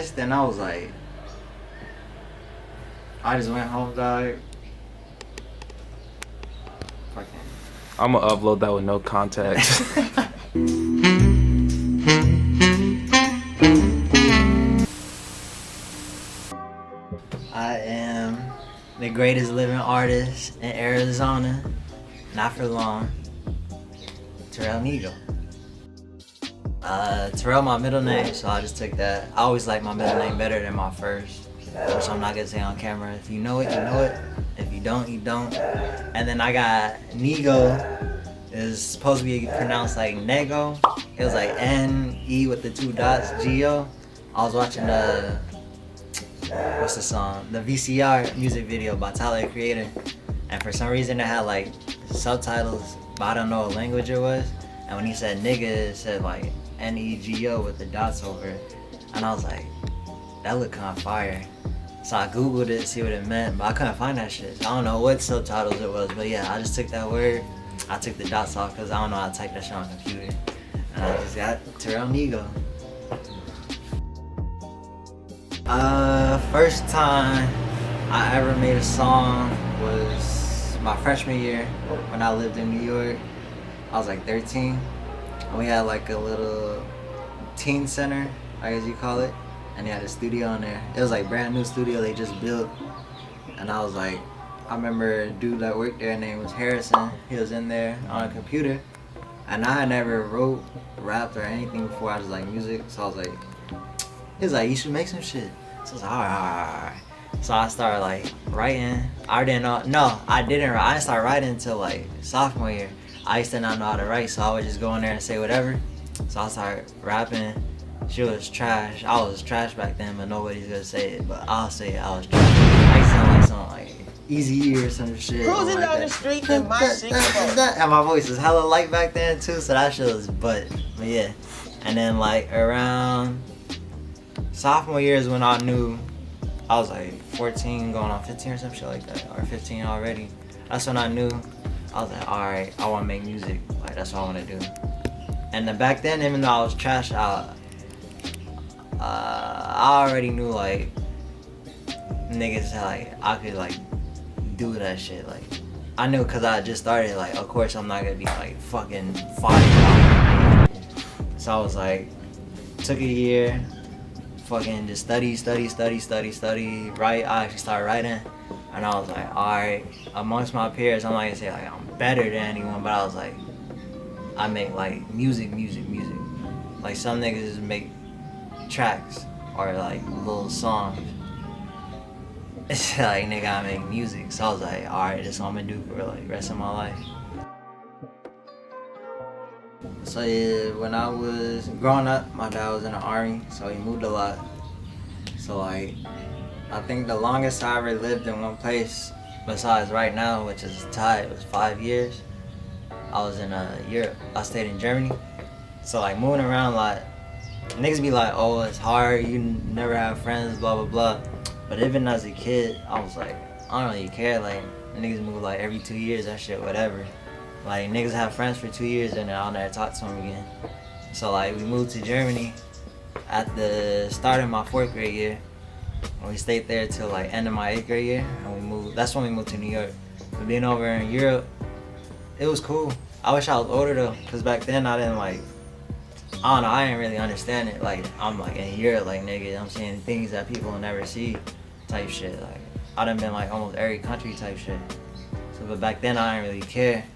Then I was like, I just went home, dog. Fucking. I'ma upload that with no context. I am the greatest living artist in Arizona. Not for long. Terrell Nego. Terrell my middle name, so I just took that. I always like my middle name better than my first, which I'm not gonna say on camera. If you know it, you know it. If you don't, you don't. And then I got Nego. Is supposed to be pronounced like Nego. It was like N-E with the 2 dots, G-O. I was watching what's the song? The VCR music video by Tyler, the Creator. And for some reason it had like subtitles, but I don't know what language it was. And when he said nigga, it said like N-E-G-O with the dots over it. And I was like, that looked kind of fire. So I Googled it to see what it meant, but I couldn't find that shit. I don't know what subtitles it was, but yeah, I just took that word. I took the dots off because I don't know how to type that shit on a computer. And I just got Terrell Nego. First time I ever made a song was my freshman year when I lived in New York. I was like 13. And we had like a little teen center, I guess you call it. And they had a studio in there. It was like brand new studio they just built. And I was like, I remember a dude that worked there, name was Harrison. He was in there on a computer. And I had never wrote, rapped, or anything before. I just like music. So I was like, he was like, you should make some shit. So I was like, alright. So I started like writing. I didn't know, no, I didn't write. I didn't start writing until like sophomore year. I used to not know how to write, so I would just go in there and say whatever. So I started rapping. She was trash. I was trash back then, but nobody's gonna say it. But I'll say it, I was trash. I used to sound like some like Easy or some shit. Cruising down the street in my single. And my voice was hella light back then too, so that shit was butt. But yeah. And then like around sophomore year is when I knew I was like 14 going on 15 or some shit like that. Or 15 already. That's when I knew I was like, alright, I wanna make music. Like that's what I wanna do. And then back then, even though I was trash, I already knew like niggas like I could like do that shit. Like I knew because I just started, like of course I'm not gonna be like fucking fire. So I was like, took a year, fucking just study, write. I actually started writing, and I was like, alright, amongst my peers, I'm not gonna say like I'm better than anyone, but I was like, I make like music. Like some niggas just make tracks or like little songs. It's like, nigga, I make music. So I was like, alright, this is what I'm gonna do for like the rest of my life. So yeah, when I was growing up, my dad was in the army, so he moved a lot. So like, I think the longest I ever lived in one place, besides right now, which is tied, was 5 years. I was in Europe. I stayed in Germany. So like moving around a lot, niggas be like, oh, it's hard, you never have friends, blah, blah, blah. But even as a kid, I was like, I don't really care. Like, niggas move like every 2 years, that shit, whatever. Like, niggas have friends for 2 years and then I'll never talk to them again. So like, we moved to Germany at the start of my 4th grade year. And we stayed there till like end of my 8th grade year. And we moved, that's when we moved to New York. But being over in Europe, it was cool. I wish I was older though, cause back then I didn't like, I don't know, I didn't really understand it. Like, I'm like in Europe, like nigga, I'm seeing things that people will never see type shit. Like, I done been like almost every country type shit. So, but back then I didn't really care.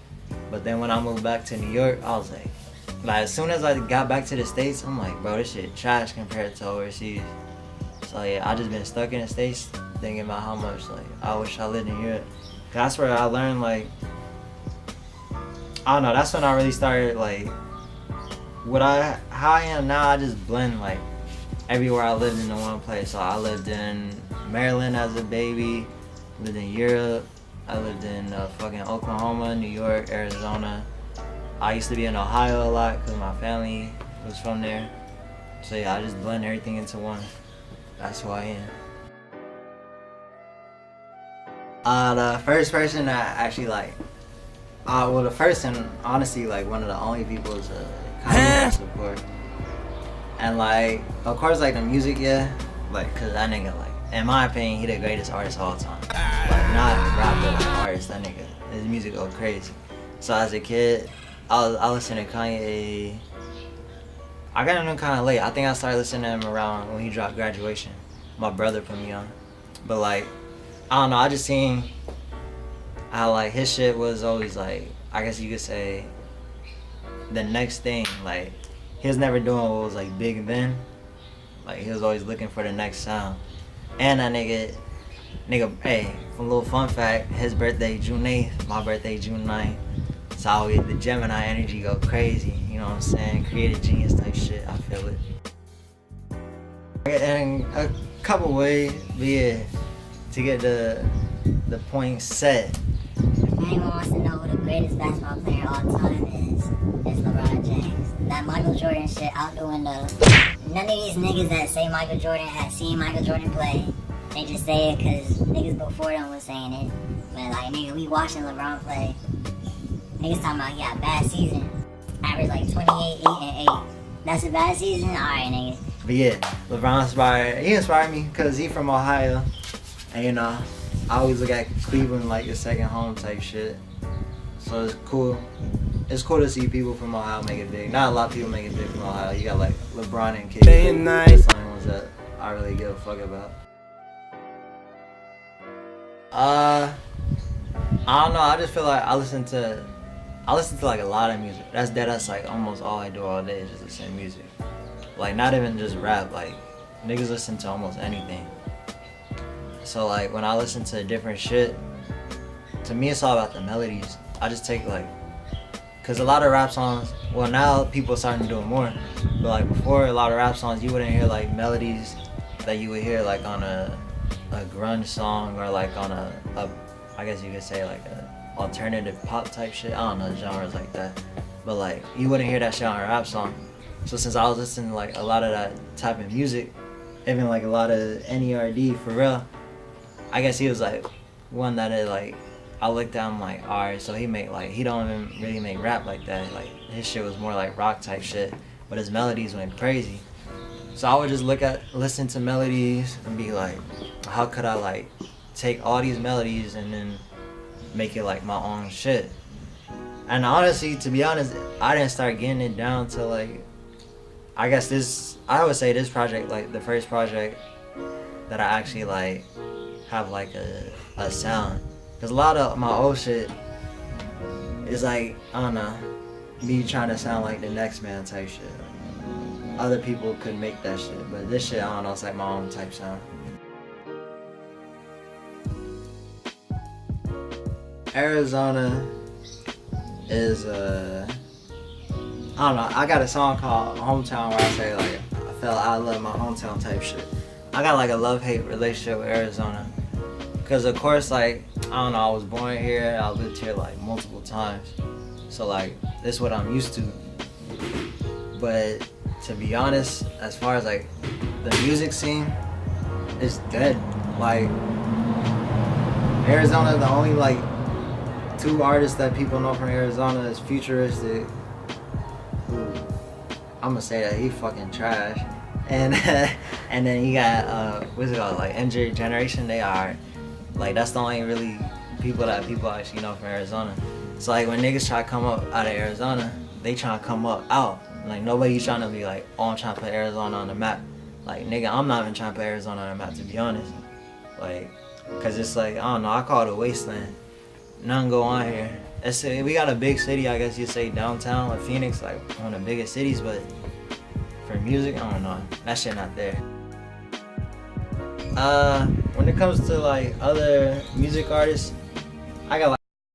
But then when I moved back to New York, I was like as soon as I got back to the States, I'm like, bro, this shit trash compared to overseas. So yeah, I just been stuck in the States thinking about how much like I wish I lived in Europe. Cause that's where I learned like, I don't know, that's when I really started like, how I am now. I just blend like everywhere I lived into one place. So I lived in Maryland as a baby, lived in Europe, I lived in fucking Oklahoma, New York, Arizona. I used to be in Ohio a lot because my family was from there. So yeah, I just blend everything into one. That's who I am. The first person that actually like, well the first and honestly like one of the only people is support. And like, of course like the music, yeah, Like, cause that nigga, like, in my opinion, he the greatest artist of all time. Like, not rap, but like artist. That nigga, his music go crazy. So as a kid, I listened to Kanye. I got him kind of late. I think I started listening to him around when he dropped Graduation. My brother put me on. But like, I don't know. I just seen how like his shit was always like, I guess you could say, the next thing. Like, he was never doing what was like big then. Like, he was always looking for the next sound. And that nigga, hey, a little fun fact, his birthday June 8th, my birthday June 9th. So I always, the Gemini energy go crazy, you know what I'm saying? Creative genius type shit, I feel it. And a couple ways, but yeah, to get the point set. If anyone wants to know who the greatest basketball player of all time is, it's LeBron James. That Michael Jordan shit out the window. None of these niggas that say Michael Jordan had seen Michael Jordan play, they just say it because niggas before them was saying it. But like, nigga, we watching LeBron play. Niggas talking about he had a bad season. Average like 28, 8, and 8. That's a bad season? Alright, nigga. But yeah, LeBron inspired me because he from Ohio. And you know, I always look at Cleveland like your second home type shit. So it's cool. It's cool to see people from Ohio make it big. Not a lot of people make it big from Ohio. You got like LeBron and KD. Day and night. That's the only ones that I really give a fuck about. I don't know. I just feel like I listen to like a lot of music. That's like almost all I do all day is just listen to music. Like, not even just rap. Like, niggas listen to almost anything. So like when I listen to different shit, to me it's all about the melodies. I just take like, cause a lot of rap songs, well now people are starting to do it more, but like before a lot of rap songs you wouldn't hear like melodies that you would hear like on a grunge song or like on a I guess you could say like a alternative pop type shit. I don't know genres like that, but like you wouldn't hear that shit on a rap song. So since I was listening to like a lot of that type of music, even like a lot of NERD for real, I guess he was like one that it like I looked at him like, alright, so he don't even really make rap like that. Like his shit was more like rock type shit, but his melodies went crazy. So I would just listen to melodies and be like, how could I like take all these melodies and then make it like my own shit? And honestly, to be honest, I didn't start getting it down till like, I guess I would say this project, like the first project that I actually like have like a sound. Cause a lot of my old shit is like, I don't know, me trying to sound like the next man type shit. Other people could make that shit, but this shit, I don't know, it's like my own type sound. Arizona is I don't know, I got a song called Hometown where I say like I love my hometown type shit. I got like a love-hate relationship with Arizona. Cause of course like, I don't know, I was born here, I lived here like multiple times. So like, this is what I'm used to. But to be honest, as far as like the music scene, it's dead. Like, Arizona, the only like 2 artists that people know from Arizona is Futuristic. I'm gonna say that he fucking trash. And and then you got what's it called, like NJ Generation. They are like, that's the only really people actually know from Arizona. So like when niggas try to come up out of Arizona, they try to come up out. Like nobody's trying to be like, oh, I'm trying to put Arizona on the map. Like nigga, I'm not even trying to put Arizona on the map, to be honest. Like, cause it's like, I don't know, I call it a wasteland. Nothing go on here. We got a big city, I guess you'd say downtown, like Phoenix, like one of the biggest cities, but for music, I don't know, that shit not there. When it comes to like other music artists, I got like